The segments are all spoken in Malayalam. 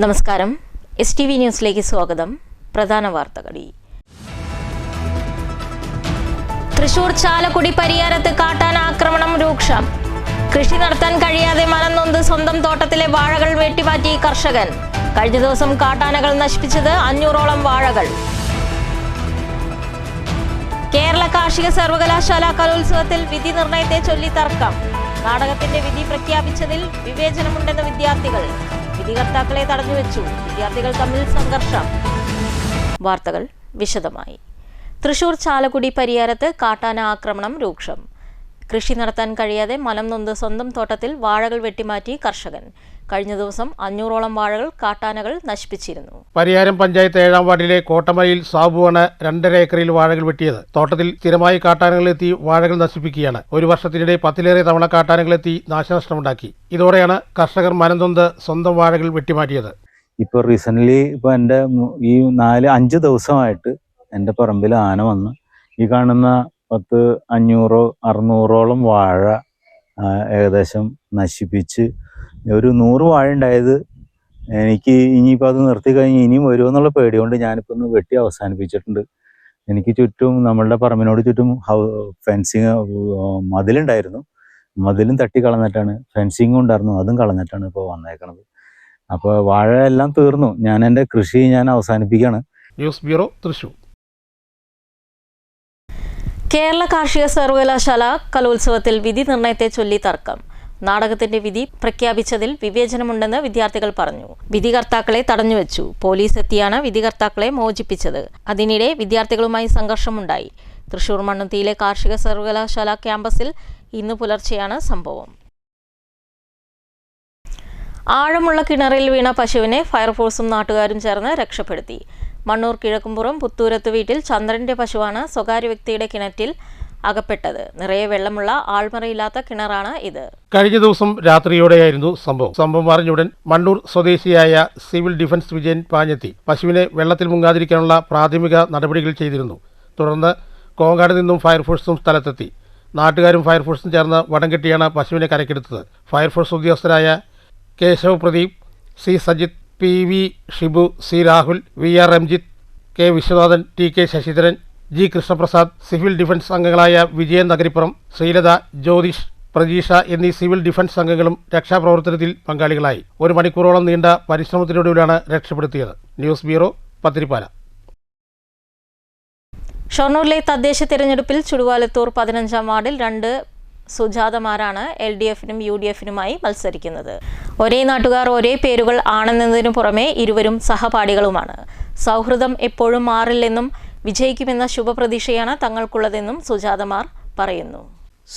നമസ്കാരം. STV ന്യൂസിലേക്ക് സ്വാഗതം. പ്രധാന വാർത്തകൾ. തൃശൂർ ചാലക്കുടി പരിയാരത്ത് കാട്ടാന ആക്രമണം രൂക്ഷം. കൃഷി നടത്താൻ കഴിയാതെ മനംനൊന്ത് സ്വന്തം തോട്ടത്തിലെ വാഴകൾ വെട്ടിമാറ്റി കർഷകൻ. കഴിഞ്ഞ ദിവസം കാട്ടാനകൾ നശിപ്പിച്ചത് 500ഓളം വാഴകൾ. കേരള കാർഷിക സർവകലാശാല കലോത്സവത്തിൽ വിധി നിർണയത്തെ ചൊല്ലി തർക്കം. നാടകത്തിന്റെ വിധി പ്രഖ്യാപിച്ചതിൽ വിവേചനമുണ്ടെന്ന് വിദ്യാർത്ഥികൾ. വിധികർത്താക്കളെ തടഞ്ഞുവെച്ചു. വിദ്യാർത്ഥികൾ തമ്മിൽ സംഘർഷം. വാർത്തകൾ വിശദമായി. തൃശൂർ ചാലക്കുടി പരിയാരത്ത് കാട്ടാന ആക്രമണം രൂക്ഷം. കൃഷി നടത്താൻ കഴിയാതെ മനംനൊന്ത് സ്വന്തം തോട്ടത്തിൽ വാഴകൾ വെട്ടിമാറ്റി കർഷകൻ. കഴിഞ്ഞ ദിവസം 500ഓളം വാഴകൾ കാട്ടാനകൾ നശിപ്പിച്ചിരുന്നു. പരിയാരം പഞ്ചായത്ത് 7-ാം വാർഡിലെ കോട്ടമലയിൽ സാബുവാണ് 2.5 ഏക്കറിൽ വാഴകൾ വെട്ടിയത്. തോട്ടത്തിൽ സ്ഥിരമായി കാട്ടാനകളെത്തി വാഴകൾ നശിപ്പിക്കുകയാണ്. ഒരു വർഷത്തിനിടെ 10ലേറെ തവണ കാട്ടാനകളെത്തി നാശനഷ്ടമുണ്ടാക്കി. ഇതോടെയാണ് കർഷകർ മനംനൊന്ത് സ്വന്തം വാഴകൾ വെട്ടിമാറ്റിയത്. ഇപ്പോൾ റീസെൻ്റ്ലി എൻ്റെ ഈ 4-5 ദിവസമായിട്ട് എൻ്റെ പറമ്പിൽ ആന വന്ന് ഈ കാണുന്ന 500-600ഓളം വാഴ ഏകദേശം നശിപ്പിച്ച് ഒരു 100 വാഴ ഉണ്ടായത്. എനിക്ക് ഇനിയിപ്പോൾ അത് നിർത്തി കഴിഞ്ഞ് ഇനിയും വരുമോ എന്നുള്ള പേടി കൊണ്ട് ഞാനിപ്പോൾ ഒന്ന് വെട്ടി അവസാനിപ്പിച്ചിട്ടുണ്ട്. എനിക്ക് ചുറ്റും നമ്മളുടെ പറമ്പിനോട് ചുറ്റും ഫെൻസിങ് മതിലുണ്ടായിരുന്നു. മതിലും തട്ടി കളഞ്ഞിട്ടാണ്, ഫെൻസിങ്ങും ഉണ്ടായിരുന്നു, അതും കളഞ്ഞിട്ടാണ് ഇപ്പോൾ വന്നേക്കണത്. അപ്പോൾ വാഴ എല്ലാം തീർന്നു. ഞാൻ എൻ്റെ കൃഷി അവസാനിപ്പിക്കുകയാണ്. News bureau, Thrissur. കേരള കാർഷിക സർവകലാശാല കലോത്സവത്തിൽ വിധി നിർണയത്തെ ചൊല്ലി തർക്കം. നാടകത്തിന്റെ വിധി പ്രഖ്യാപിച്ചതിൽ വിവേചനമുണ്ടെന്ന് വിദ്യാർത്ഥികൾ പറഞ്ഞു. വിധികർത്താക്കളെ തടഞ്ഞുവെച്ചു. പോലീസ് എത്തിയാണ് വിധികർത്താക്കളെ മോചിപ്പിച്ചത്. അതിനിടെ വിദ്യാർത്ഥികളുമായി സംഘർഷമുണ്ടായി. തൃശൂർ മണ്ണുത്തിയിലെ കാർഷിക സർവകലാശാല ക്യാമ്പസിൽ ഇന്ന് പുലർച്ചെയാണ് സംഭവം. ആഴമുള്ള കിണറിൽ വീണ പശുവിനെ ഫയർഫോഴ്സും നാട്ടുകാരും ചേർന്ന് രക്ഷപ്പെടുത്തി. മണ്ണൂർ കിഴക്കുംപുറം പുത്തൂരത്ത് വീട്ടിൽ ചന്ദ്രന്റെ പശുവാണ് സ്വകാര്യ വ്യക്തിയുടെ കിണറ്റിൽ അകപ്പെട്ടത്. നിറയെ വെള്ളമുള്ള ആൾമറയില്ലാത്ത കിണറാണ് ഇത്. കഴിഞ്ഞ ദിവസം രാത്രിയോടെയായിരുന്നു സംഭവം അറിഞ്ഞുടൻ മണ്ണൂർ സ്വദേശിയായ സിവിൽ ഡിഫൻസ് വിജയൻ പാഞ്ഞെത്തി പശുവിനെ വെള്ളത്തിൽ മുങ്ങാതിരിക്കാനുള്ള പ്രാഥമിക നടപടികൾ ചെയ്തിരുന്നു. തുടർന്ന് കോങ്ങാട് നിന്നും ഫയർഫോഴ്സും സ്ഥലത്തെത്തി. നാട്ടുകാരും ഫയർഫോഴ്സും ചേർന്ന് വടം കെട്ടിയാണ് പശുവിനെ കരക്കെടുത്തത്. ഫയർഫോഴ്സ് ഉദ്യോഗസ്ഥരായ Keshav Pradeep, C Sajith, PV Shibu, C Rahul, VR Ranjith, K Viswanathan, TK Sasidharan, G Krishnaprasad, civil defence അംഗങ്ങളായ വിജയൻ നഗരിപ്പുറം, ശ്രീലത, ജ്യോതിഷ്, പ്രജീഷ എന്നീ സിവിൽ ഡിഫൻസ് അംഗങ്ങളും രക്ഷാപ്രവർത്തനത്തിൽ പങ്കാളികളായി. 1 മണിക്കൂറോളം നീണ്ട പരിശ്രമത്തിനൊടുവിലാണ് രക്ഷപ്പെടുത്തിയത്. News bureau, Pathiripala. ഷൊർണൂരിലെ തദ്ദേശ തിരഞ്ഞെടുപ്പിൽ ചുടുവാലത്തൂർ 15-ാം വാർഡിൽ 2 സുജാതമാരാണ് LDFനും UDFനുമായി മത്സരിക്കുന്നത്. ഒരേ നാട്ടുകാർ, ഒരേ പേരുകൾ ആണെന്നതിനു പുറമെ ഇരുവരും സഹപാഠികളുമാണ്. സൗഹൃദം എപ്പോഴും മാറില്ലെന്നും വിജയിക്കുമെന്ന ശുഭപ്രതീക്ഷയാണ് തങ്ങൾക്കുള്ളതെന്നും സുജാതമാർ പറയുന്നു.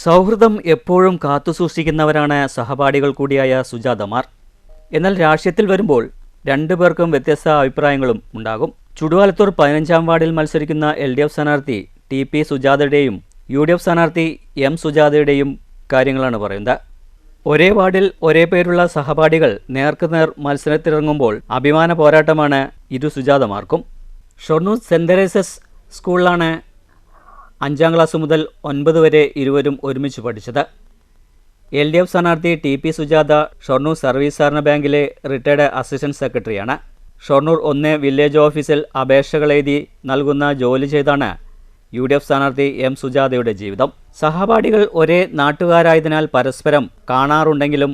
സൗഹൃദം എപ്പോഴും കാത്തുസൂക്ഷിക്കുന്നവരാണ് സഹപാഠികൾ കൂടിയായ സുജാതമാർ. എന്നാൽ രാഷ്ട്രീയത്തിൽ വരുമ്പോൾ 2 പേർക്കും വ്യത്യസ്ത അഭിപ്രായങ്ങളും ഉണ്ടാകും. ചുടുവാലത്തൂർ 15-ാം വാർഡിൽ മത്സരിക്കുന്ന LDF സ്ഥാനാർത്ഥി TP സുജാതയുടെയും UDF സ്ഥാനാർത്ഥി M സുജാതയുടെയും കാര്യങ്ങളാണ് പറയുന്നത്. ഒരേ വാർഡിൽ ഒരേ പേരുള്ള സഹപാഠികൾ നേർക്കുനേർ മത്സരത്തിലിറങ്ങുമ്പോൾ അഭിമാന പോരാട്ടമാണ് ഇരു സുജാതമാർക്കും. ഷൊർണൂർ സെന്റ് തെരേസസ് സ്കൂളിലാണ് 5-ാം ക്ലാസ് മുതൽ 9 വരെ ഇരുവരും ഒരുമിച്ച് പഠിച്ചത്. LDF സ്ഥാനാർത്ഥി TP സുജാത ഷൊർണൂർ സർവീസ് സഹകരണ ബാങ്കിലെ റിട്ടയർഡ് അസിസ്റ്റന്റ് സെക്രട്ടറിയാണ്. ഷൊർണൂർ 1 വില്ലേജ് ഓഫീസിൽ അപേക്ഷകൾ എഴുതി നൽകുന്ന ജോലി ചെയ്താണ് UDF സ്ഥാനാർത്ഥി M സുജാതയുടെ ജീവിതം. സഹപാഠികൾ ഒരേ നാട്ടുകാരായതിനാൽ പരസ്പരം കാണാറുണ്ടെങ്കിലും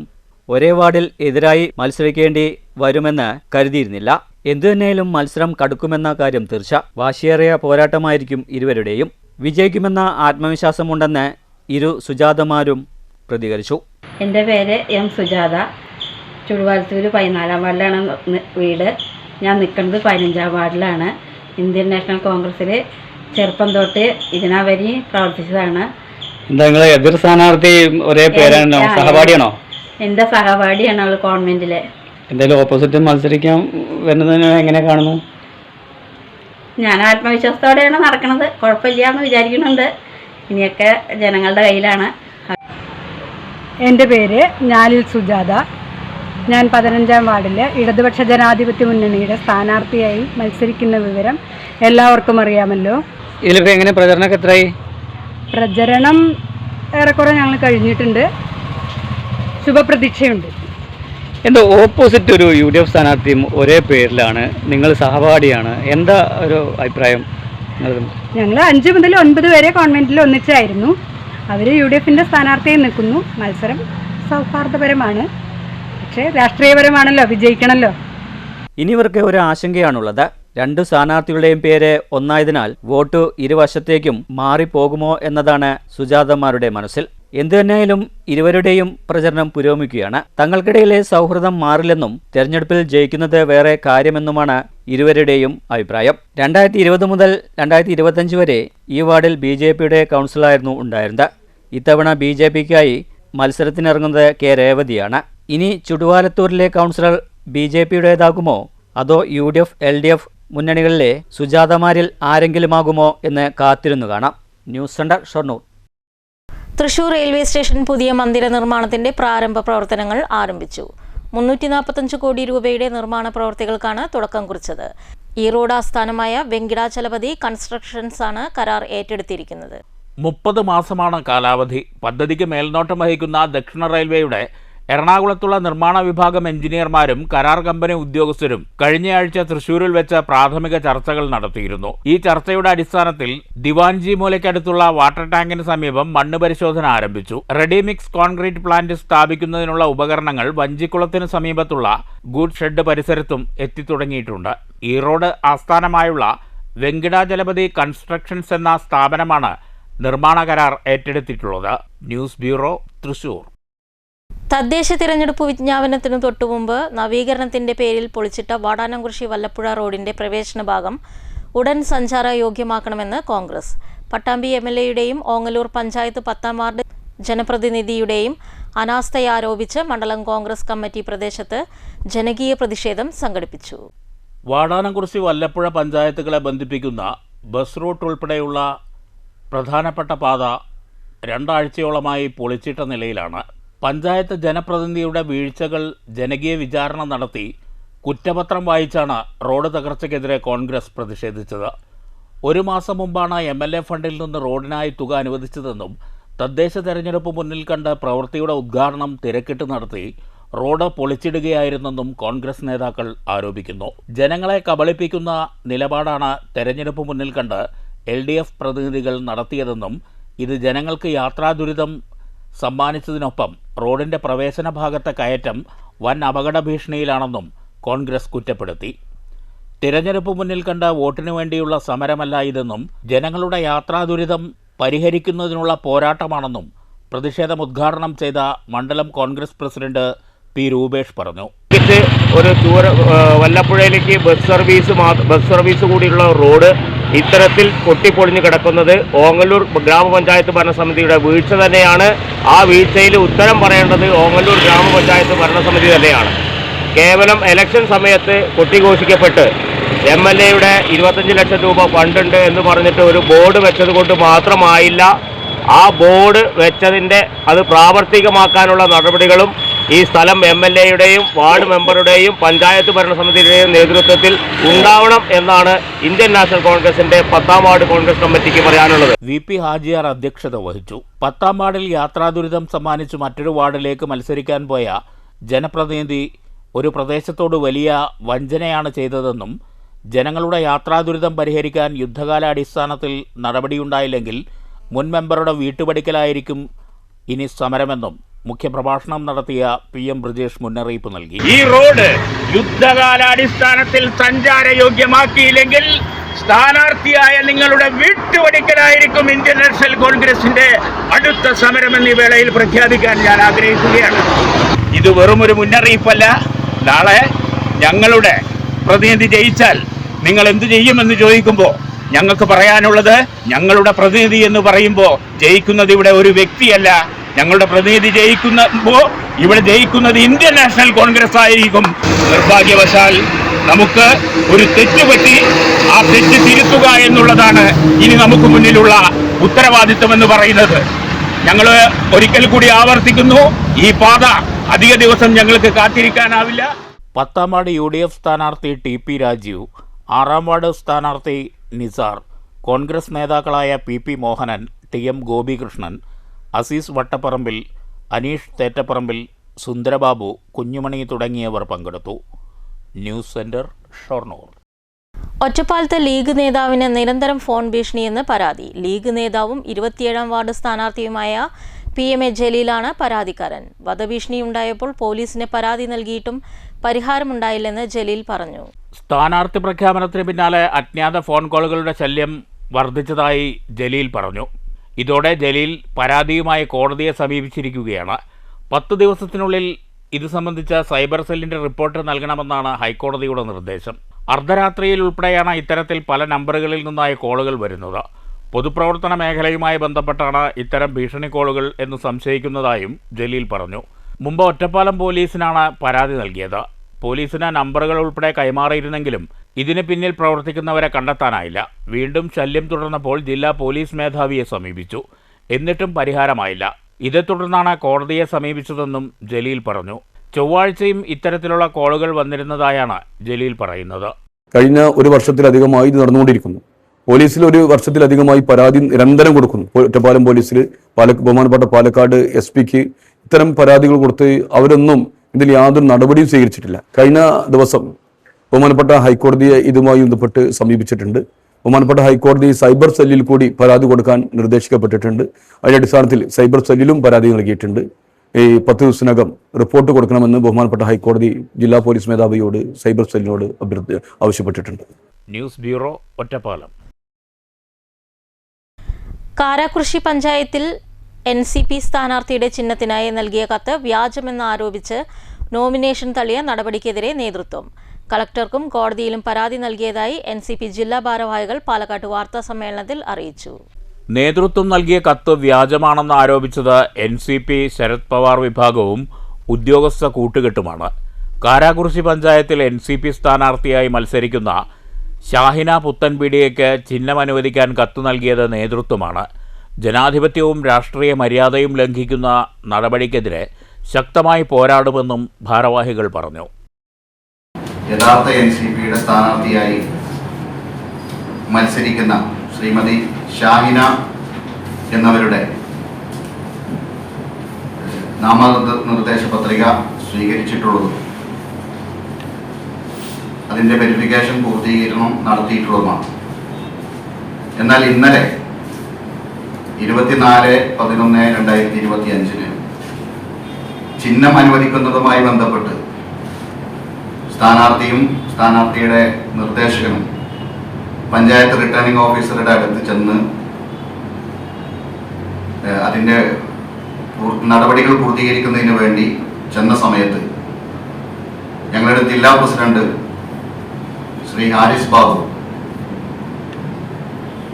ഒരേ വാർഡിൽ എതിരായി മത്സരിക്കേണ്ടി വരുമെന്ന് കരുതിയിരുന്നില്ല. എന്തുതന്നെയാലും മത്സരം കടുക്കുമെന്ന കാര്യം തീർച്ച. വാശിയേറിയ പോരാട്ടമായിരിക്കും ഇരുവരുടെയും. വിജയിക്കുമെന്ന ആത്മവിശ്വാസമുണ്ടെന്ന് ഇരു സുജാതമാരും പ്രതികരിച്ചു. എൻ്റെ പേര് M സുജാത. ചുടുവാലത്തൂർ 14-ാം വാർഡിലാണ് വീട്. ഞാൻ നിൽക്കുന്നത് 15-ാം വാർഡിലാണ്. ഇന്ത്യൻ നാഷണൽ കോൺഗ്രസ്സിൽ ചെറുപ്പം തൊട്ട് ഇതിനാവരി പ്രവർത്തിച്ചതാണ്. എതിർ സ്ഥാനാർത്ഥി ഒരേ പേരാണോ, സഹപാഠിയാണോ? എൻ്റെ സഹപാഠിയാണ് അവൾ ഗവൺമെന്റിലെ. എന്തായാലും ഓപ്പോസിറ്റ് മത്സരിക്കാൻ വരുന്നതിന് എങ്ങനെ കാണുന്നു? ഞാൻ ആത്മവിശ്വാസത്തോടെയാണ് നടക്കുന്നത്. കുഴപ്പമില്ല എന്ന് വിചാരിക്കുന്നുണ്ട്. ഇനിയൊക്കെ ജനങ്ങളുടെ കയ്യിലാണ്. എൻ്റെ പേര് ഞാലിൽ സുജാത. ഞാൻ 15-ാം വാർഡിലെ ഇടതുപക്ഷ ജനാധിപത്യ മുന്നണിയുടെ സ്ഥാനാർത്ഥിയായി മത്സരിക്കുന്ന വിവരം എല്ലാവർക്കും അറിയാമല്ലോ. ഇതിലിപ്പോൾ എങ്ങനെ പ്രചരണമൊക്കെ എത്രയായി? പ്രചരണം ഏറെക്കുറെ ഞങ്ങൾ കഴിഞ്ഞിട്ടുണ്ട്. ശുഭപ്രതീക്ഷയുണ്ട്. എന്താ ഓപ്പോസിറ്റ് ഒരു UDF സ്ഥാനാർത്ഥിയും ഒരേ പേരിലാണ്, നിങ്ങൾ സഹപാഠിയാണ്, എന്താ ഒരു അഭിപ്രായം? ഞങ്ങൾ 5 മുതൽ 9 വരെ കോൺവെന്റിൽ ഒന്നിച്ചായിരുന്നു. അവർ UDFന്റെ സ്ഥാനാർത്ഥിയായി നിൽക്കുന്നു. മത്സരം സൗഹാർദ്ദപരമാണ്, പക്ഷേ രാഷ്ട്രീയപരമാണല്ലോ, വിജയിക്കണമല്ലോ. ഇനി ഇവർക്ക് ഒരു ആശങ്കയാണുള്ളത്. 2 സ്ഥാനാർത്ഥികളുടെയും പേര് ഒന്നായതിനാൽ വോട്ട് ഇരുവശത്തേക്കും മാറിപ്പോകുമോ എന്നതാണ് സുജാതമാരുടെ മനസ്സിൽ. എന്തുതന്നെയായാലും ഇരുവരുടെയും പ്രചരണം പുരോഗമിക്കുകയാണ്. തങ്ങൾക്കിടയിലെ സൗഹൃദം മാറില്ലെന്നും തെരഞ്ഞെടുപ്പിൽ ജയിക്കുന്നത് വേറെ കാര്യമെന്നുമാണ് ഇരുവരുടെയും അഭിപ്രായം. 2020 മുതൽ 2025 വരെ ഈ വാർഡിൽ BJPയുടെ കൗൺസിലായിരുന്നു ഉണ്ടായിരുന്നത്. ഇത്തവണ BJPക്കായി മത്സരത്തിനിറങ്ങുന്നത് K. രേവതിയാണ്. ഇനി ചുടുവാലത്തൂരിലെ കൗൺസിലർ BJPയുടേതാകുമോ അതോ UDF LDF മുന്നണികളിലെ സുജാതമാരിൽ ആരെങ്കിലുമാകുമോ എന്ന് കാത്തിരുന്നു കാണാം. News centre, Shoranur. Thrissur railway station പുതിയ മന്ദിര നിർമ്മാണത്തിന്റെ പ്രാരംഭ പ്രവർത്തനങ്ങൾ ആരംഭിച്ചു. 345 കോടി രൂപയുടെ നിർമ്മാണ പ്രവൃത്തികൾക്കാണ് തുടക്കം കുറിച്ചത്. ഈ റോഡ് ആസ്ഥാനമായ വെങ്കിടാചലപതി കൺസ്ട്രക്ഷൻസ് ആണ് കരാർ ഏറ്റെടുത്തിരിക്കുന്നത്. 30 മാസമാണ് കാലാവധി. പദ്ധതിക്ക് മേൽനോട്ടം വഹിക്കുന്ന ദക്ഷിണ റെയിൽവേയുടെ എറണാകുളത്തുള്ള നിർമ്മാണ വിഭാഗം എഞ്ചിനീയർമാരും കരാർ കമ്പനി ഉദ്യോഗസ്ഥരും കഴിഞ്ഞയാഴ്ച തൃശൂരിൽ വെച്ച് പ്രാഥമിക ചർച്ചകൾ നടത്തിയിരുന്നു. ഈ ചർച്ചയുടെ അടിസ്ഥാനത്തിൽ ദിവാൻജി മൂലയ്ക്കടുത്തുള്ള വാട്ടർ ടാങ്കിന് സമീപം മണ്ണ് പരിശോധന ആരംഭിച്ചു. റെഡിമിക്സ് കോൺക്രീറ്റ് പ്ലാന്റ് സ്ഥാപിക്കുന്നതിനുള്ള ഉപകരണങ്ങൾ വഞ്ചിക്കുളത്തിന് സമീപത്തുള്ള ഗുഡ് ഷെഡ് പരിസരത്തും എത്തിത്തുടങ്ങിയിട്ടുണ്ട്. ഈ റോഡ് ആസ്ഥാനമായുള്ള വെങ്കിടാചലപതി കൺസ്ട്രക്ഷൻസ് എന്ന സ്ഥാപനമാണ് നിർമ്മാണ കരാർ ഏറ്റെടുത്തിട്ടുള്ളത്. News bureau, Thrissur. തദ്ദേശ തിരഞ്ഞെടുപ്പ് വിജ്ഞാപനത്തിനു തൊട്ടുമുമ്പ് നവീകരണത്തിന്റെ പേരിൽ പൊളിച്ചിട്ട വാടാനംകുറിശി വല്ലപ്പുഴ റോഡിന്റെ പ്രവേശന ഭാഗം ഉടൻ സഞ്ചാര യോഗ്യമാക്കണമെന്ന് കോൺഗ്രസ്. പട്ടാമ്പി MLAയുടെയും ഓങ്ങല്ലൂർ പഞ്ചായത്ത് 10ാം വാർഡ് ജനപ്രതിനിധിയുടെയും അനാസ്ഥയാരോപിച്ച് മണ്ഡലം കോൺഗ്രസ് കമ്മിറ്റി പ്രദേശത്ത് ജനകീയ പ്രതിഷേധം സംഘടിപ്പിച്ചു. വാടാനംകുറിശി വല്ലപ്പുഴ പഞ്ചായത്തുകളെ ബന്ധിപ്പിക്കുന്ന ബസ് റൂട്ട് ഉൾപ്പെടെയുള്ള പ്രധാനപ്പെട്ട പാത 2 ആഴ്ചയോളമായി പൊളിച്ചിട്ട നിലയിലാണ്. പഞ്ചായത്ത് ജനപ്രതിനിധിയുടെ വീഴ്ചകൾ ജനകീയ വിചാരണ നടത്തി കുറ്റപത്രം വായിച്ചാണ് റോഡ് തകർച്ചയ്ക്കെതിരെ കോൺഗ്രസ് പ്രതിഷേധിച്ചത്. 1 മാസം മുമ്പാണ് MLA ഫണ്ടിൽ നിന്ന് റോഡിനായി തുക അനുവദിച്ചതെന്നും തദ്ദേശ തെരഞ്ഞെടുപ്പ് മുന്നിൽ കണ്ട് പ്രവൃത്തിയുടെ ഉദ്ഘാടനം തിരക്കിട്ട് നടത്തി റോഡ് പൊളിച്ചിടുകയായിരുന്നെന്നും കോൺഗ്രസ് നേതാക്കൾ ആരോപിക്കുന്നു. ജനങ്ങളെ കബളിപ്പിക്കുന്ന നിലപാടാണ് തെരഞ്ഞെടുപ്പ് മുന്നിൽ കണ്ട് LDF പ്രതിനിധികൾ നടത്തിയതെന്നും ഇത് ജനങ്ങൾക്ക് യാത്രാദുരിതം സമ്മാനിച്ചതിനൊപ്പം റോഡിന്റെ പ്രവേശന ഭാഗത്തെ കയറ്റം വൻ അപകട ഭീഷണിയിലാണെന്നും കോൺഗ്രസ് കുറ്റപ്പെടുത്തി. തിരഞ്ഞെടുപ്പ് മുന്നിൽ കണ്ട വോട്ടിനു വേണ്ടിയുള്ള സമരമല്ല ഇതെന്നും ജനങ്ങളുടെ യാത്രാദുരിതം പരിഹരിക്കുന്നതിനുള്ള പോരാട്ടമാണെന്നും പ്രതിഷേധം ഉദ്ഘാടനം ചെയ്ത മണ്ഡലം കോൺഗ്രസ് പ്രസിഡന്റ് P. രൂപേഷ് പറഞ്ഞു. ഒരു വല്ലപ്പുഴയിലേക്ക് ബസ് സർവീസ് കൂടിയുള്ള റോഡ് ഇത്തരത്തിൽ പൊട്ടിപ്പൊളിഞ്ഞു കിടക്കുന്നത് ഓങ്ങല്ലൂർ ഗ്രാമപഞ്ചായത്ത് ഭരണസമിതിയുടെ വീഴ്ച തന്നെയാണ്. ആ വീഴ്ചയിൽ ഉത്തരം പറയേണ്ടത് ഓങ്ങല്ലൂർ ഗ്രാമപഞ്ചായത്ത് ഭരണസമിതി തന്നെയാണ്. കേവലം ഇലക്ഷൻ സമയത്ത് കൊട്ടിഘോഷിക്കപ്പെട്ട് MLAയുടെ 25 ലക്ഷം രൂപ ഫണ്ടുണ്ട് എന്ന് പറഞ്ഞിട്ട് ഒരു ബോർഡ് വെച്ചത് കൊണ്ട് മാത്രമായില്ല. ആ ബോർഡ് വെച്ചതിൻ്റെ അത് പ്രാവർത്തികമാക്കാനുള്ള നടപടികളും ഈ സ്ഥലം MLAയുടെയും വാർഡ് മെമ്പറുടെയും പഞ്ചായത്ത് ഭരണസമിതിയുടെയും നേതൃത്വത്തിൽ ഉണ്ടാവണം എന്നാണ് ഇന്ത്യൻ നാഷണൽ കോൺഗ്രസിന്റെ 10ാം വാർഡ് കോൺഗ്രസ് കമ്മിറ്റിക്ക് പറയാനുള്ളത്. VP ഹാജിയാർ അധ്യക്ഷത വഹിച്ചു. 10ാം വാർഡിൽ യാത്രാദുരിതം സമ്മാനിച്ച് മറ്റൊരു വാർഡിലേക്ക് മത്സരിക്കാൻ പോയ ജനപ്രതിനിധി ഒരു പ്രദേശത്തോട് വലിയ വഞ്ചനയാണ് ചെയ്തതെന്നും ജനങ്ങളുടെ യാത്രാദുരിതം പരിഹരിക്കാൻ യുദ്ധകാലാടിസ്ഥാനത്തിൽ നടപടിയുണ്ടായില്ലെങ്കിൽ മുൻ മെമ്പറുടെ വീട്ടുപടിക്കലായിരിക്കും ഇനി സമരമെന്നും മുഖ്യപ്രഭാഷണം നടത്തിയ PM ബ്രിജേഷ് മുന്നറിയിപ്പ് നൽകി. ഈ റോഡ് യുദ്ധകാലാടിസ്ഥാനത്തിൽ സഞ്ചാരയോഗ്യമാക്കിയില്ലെങ്കിൽ സ്ഥാനാർത്ഥിയായ നിങ്ങളുടെ വീട്ടുപടിക്കലായിരിക്കും ഇന്ത്യൻ നാഷണൽ കോൺഗ്രസിന്റെ അടുത്ത സമരമെന്ന് ഈ വേളയിൽ പ്രഖ്യാപിക്കാൻ ഞാൻ ആഗ്രഹിക്കുകയാണ്. ഇത് വെറുമൊരു മുന്നറിയിപ്പല്ല. നാളെ ഞങ്ങളുടെ പ്രതിനിധി ജയിച്ചാൽ നിങ്ങൾ എന്തു ചെയ്യുമെന്ന് ചോദിക്കുമ്പോൾ ഞങ്ങൾക്ക് പറയാനുള്ളത്, ഞങ്ങളുടെ പ്രതിനിധി എന്ന് പറയുമ്പോൾ ജയിക്കുന്നത് ഇവിടെ ഒരു വ്യക്തിയല്ല. ഞങ്ങളുടെ പ്രതിനിധി ജയിക്കുമ്പോൾ ഇവിടെ ജയിക്കുന്നത് ഇന്ത്യൻ നാഷണൽ കോൺഗ്രസ് ആയിരിക്കും. നിർഭാഗ്യവശാൽ നമുക്ക് ഒരു തെറ്റുപറ്റി, ആ തെറ്റ് തിരുത്തുക എന്നുള്ളതാണ് ഇനി നമുക്ക് മുന്നിലുള്ള ഉത്തരവാദിത്വം എന്ന് പറയുന്നത്. ഞങ്ങൾ ഒരിക്കൽ കൂടി ആവർത്തിക്കുന്നു, ഈ പാത അധിക ദിവസം ഞങ്ങൾക്ക് കാത്തിരിക്കാനാവില്ല. 10ാം വാർഡ് UDF സ്ഥാനാർത്ഥി TP രാജീവ്, 6ാം വാർഡ് സ്ഥാനാർത്ഥി നിസാർ, കോൺഗ്രസ് നേതാക്കളായ PP മോഹനൻ, TM ഗോപികൃഷ്ണൻ, അസീസ് വട്ടപ്പറമ്പിൽ, അനീഷ് തേറ്റപ്പറമ്പിൽ, സുന്ദരബാബു, കുഞ്ഞുമണി തുടങ്ങിയവർ പങ്കെടുത്തു. News centre, Shoranur. ഒറ്റപ്പാലത്ത് ലീഗ് നേതാവിന് നിരന്തരം ഫോൺ ഭീഷണിയെന്ന് പരാതി. ലീഗ് നേതാവും 27-ാം വാർഡ് സ്ഥാനാർത്ഥിയുമായ PMA ജലീലാണ് പരാതിക്കാരൻ. വധഭീഷണിയുണ്ടായപ്പോൾ പോലീസിന് പരാതി നൽകിയിട്ടും പരിഹാരമുണ്ടായില്ലെന്ന് ജലീൽ പറഞ്ഞു. സ്ഥാനാർത്ഥി പ്രഖ്യാപനത്തിന് പിന്നാലെ അജ്ഞാത ഫോൺ കോളുകളുടെ ശല്യം വർദ്ധിച്ചതായി ജലീൽ പറഞ്ഞു. ഇതോടെ ജലീൽ പരാതിയുമായി കോടതിയെ സമീപിച്ചിരിക്കുകയാണ്. 10 ദിവസത്തിനുള്ളിൽ ഇത് സംബന്ധിച്ച സൈബർ സെല്ലിന്റെ റിപ്പോർട്ട് നൽകണമെന്നാണ് ഹൈക്കോടതിയുടെ നിർദ്ദേശം. അർദ്ധരാത്രിയിൽ ഉൾപ്പെടെയാണ് ഇത്തരത്തിൽ പല നമ്പറുകളിൽ നിന്നായി കോളുകൾ വരുന്നത്. പൊതുപ്രവർത്തന മേഖലയുമായി ബന്ധപ്പെട്ടാണ് ഇത്തരം ഭീഷണി കോളുകൾ എന്ന് സംശയിക്കുന്നതായും ജലീൽ പറഞ്ഞു. മുമ്പ് ഒറ്റപ്പാലം പോലീസിനാണ് പരാതി നൽകിയത്. പോലീസിന് നമ്പറുകൾ ഉൾപ്പെടെ കൈമാറിയിരുന്നെങ്കിലും ഇതിന് പിന്നിൽ പ്രവർത്തിക്കുന്നവരെ കണ്ടെത്താനായില്ല. വീണ്ടും ശല്യം തുടർന്നപ്പോൾ ജില്ലാ പോലീസ് മേധാവിയെ സമീപിച്ചു. എന്നിട്ടും പരിഹാരമായില്ല. ഇതേ തുടർന്നാണ് കോടതിയെ സമീപിച്ചതെന്നും ജലീൽ പറഞ്ഞു. ചൊവ്വാഴ്ചയും ഇത്തരത്തിലുള്ള കോളുകൾ വന്നിരുന്നതായാണ് ജലീൽ പറയുന്നത്. കഴിഞ്ഞ ഒരു വർഷത്തിലധികമായി ഇത് നടന്നുകൊണ്ടിരിക്കുന്നു. പോലീസിൽ ഒരു വർഷത്തിലധികമായി പരാതി നിരന്തരം കൊടുക്കുന്നു. ഒറ്റപ്പാലം പോലീസിൽ ബഹുമാനപ്പെട്ട പാലക്കാട് SP-ക്ക് ഇത്തരം പരാതികൾ കൊടുത്ത് അവരൊന്നും ഇതിൽ യാതൊരു നടപടിയും സ്വീകരിച്ചിട്ടില്ല. കഴിഞ്ഞ ദിവസം ബഹുമാനപ്പെട്ട ഹൈക്കോടതിയെ ഇതുമായി ബന്ധപ്പെട്ട് സമീപിച്ചിട്ടുണ്ട്. ബഹുമാനപ്പെട്ട ഹൈക്കോടതി സൈബർ സെല്ലിൽ കൂടി പരാതി കൊടുക്കാൻ നിർദ്ദേശിക്കപ്പെട്ടിട്ടുണ്ട്. അതിന്റെ അടിസ്ഥാനത്തിൽ സൈബർ സെല്ലിലും പരാതി നൽകിയിട്ടുണ്ട്. ഈ 10 ദിവസത്തിനകം റിപ്പോർട്ട് കൊടുക്കണമെന്ന് ബഹുമാനപ്പെട്ട ഹൈക്കോടതി ജില്ലാ പോലീസ് മേധാവിയോട് സൈബർ സെല്ലിനോട് ആവശ്യപ്പെട്ടിട്ടുണ്ട്. News bureau, Ottapalam. കാരാകുറിശി പഞ്ചായത്തിൽ NCP സ്ഥാനാർത്ഥിയുടെ ചിഹ്നത്തിനായി നൽകിയ കത്ത് വ്യാജമെന്ന് ആരോപിച്ച് നോമിനേഷൻ തള്ളിയ നടപടിക്കെതിരെ നേതൃത്വം. കളക്ടർക്കും കോടതിയിലും പരാതി നൽകിയതായി NCP ജില്ലാ ഭാരവാഹികൾ പാലക്കാട് വാർത്താ സമ്മേളനത്തിൽ അറിയിച്ചു. നേതൃത്വം നൽകിയ കത്ത് വ്യാജമാണെന്ന് ആരോപിച്ചത് NCP ശരത് പവാർ വിഭാഗവും ഉദ്യോഗസ്ഥ കൂട്ടുകെട്ടുമാണ്. കാരാകുറിശി പഞ്ചായത്തിൽ NCP സ്ഥാനാർത്ഥിയായി മത്സരിക്കുന്ന ഷാഹിന പുത്തൻപീടിയയ്ക്ക് ചിഹ്നം അനുവദിക്കാൻ കത്ത് നൽകിയത് നേതൃത്വമാണ്. ജനാധിപത്യവും രാഷ്ട്രീയ മര്യാദയും ലംഘിക്കുന്ന നടപടിക്കെതിരെ ശക്തമായി പോരാടുമെന്നും ഭാരവാഹികൾ പറഞ്ഞു. യഥാർത്ഥ NCPയുടെ സ്ഥാനാർത്ഥിയായി മത്സരിക്കുന്ന ശ്രീമതി ഷാഹിന എന്നവരുടെ നാമനിർദ്ദേശ പത്രിക സ്വീകരിച്ചിട്ടുള്ളതും അതിൻ്റെ വെരിഫിക്കേഷൻ പൂർത്തീകരണം നടത്തിയിട്ടുള്ളതുമാണ്. എന്നാൽ ഇന്നലെ 24/11/2025 ചിഹ്നം അനുവദിക്കുന്നതുമായി ബന്ധപ്പെട്ട് സ്ഥാനാർത്ഥിയും സ്ഥാനാർത്ഥിയുടെ നിർദ്ദേശകനും പഞ്ചായത്ത് റിട്ടേണിംഗ് ഓഫീസറുടെ അടുത്ത് ചെന്ന് അതിൻ്റെ നടപടികൾ പൂർത്തീകരിക്കുന്നതിന് വേണ്ടി ചെന്ന സമയത്ത് ഞങ്ങളുടെ ജില്ലാ പ്രസിഡന്റ് ശ്രീ ഹാരിസ് ബാബു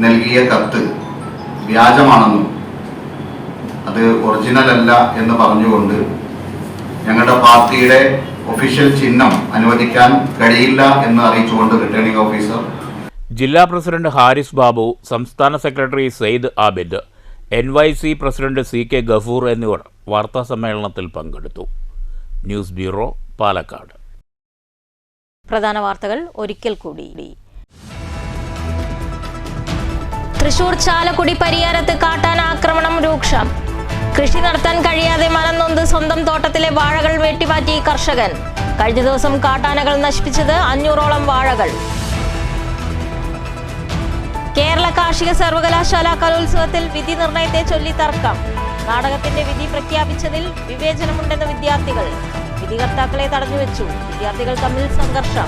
നൽകിയ കത്ത് വ്യാജമാണെന്നും അത് ഒറിജിനൽ അല്ല എന്ന് പറഞ്ഞുകൊണ്ട് ഞങ്ങളുടെ പാർട്ടിയുടെ ഒഫീഷ്യൽ ചിഹ്നം അനുവദിക്കാൻ കഴിയില്ല എന്ന് അറിയിച്ചുകൊണ്ട് റിട്ടേണിംഗ് ഓഫീസർ ജില്ലാ പ്രസിഡന്റ് ഹാരിസ് ബാബു, സംസ്ഥാന secretary Syed Abid, NYC president CK Gafoor എന്നിവർ വാർത്താ സമ്മേളനത്തിൽ പങ്കെടുത്തു. News bureau, Palakkad. പ്രധാന വാർത്തകൾ ഒരിക്കൽ കൂടി. തൃശൂർ ചാലക്കുടി പരിയാരത്ത് കാട്ടാന ആക്രമണം രൂക്ഷം. കൃഷി നടത്താൻ കഴിയാതെ മനംനൊന്ത് സ്വന്തം തോട്ടത്തിലെ വാഴകൾ വെട്ടിമാറ്റി കർഷകൻ. കഴിഞ്ഞ ദിവസം കാട്ടാനകൾ നശിപ്പിച്ചത് 500ഓളം വാഴകൾ. കേരള കാർഷിക സർവകലാശാല കലോത്സവത്തിൽ വിധി നിർണയത്തെ ചൊല്ലി തർക്കം. നാടകത്തിന്റെ വിധി പ്രഖ്യാപിച്ചതിൽ വിവേചനമുണ്ടെന്ന് വിദ്യാർത്ഥികൾ. വിധികർത്താക്കളെ തടഞ്ഞുവെച്ചു. വിദ്യാർത്ഥികൾ തമ്മിൽ സംഘർഷം.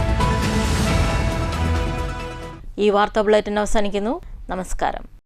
ഈ വാർത്താ ബുള്ളറ്റിൻ അവസാനിക്കുന്നു. നമസ്കാരം.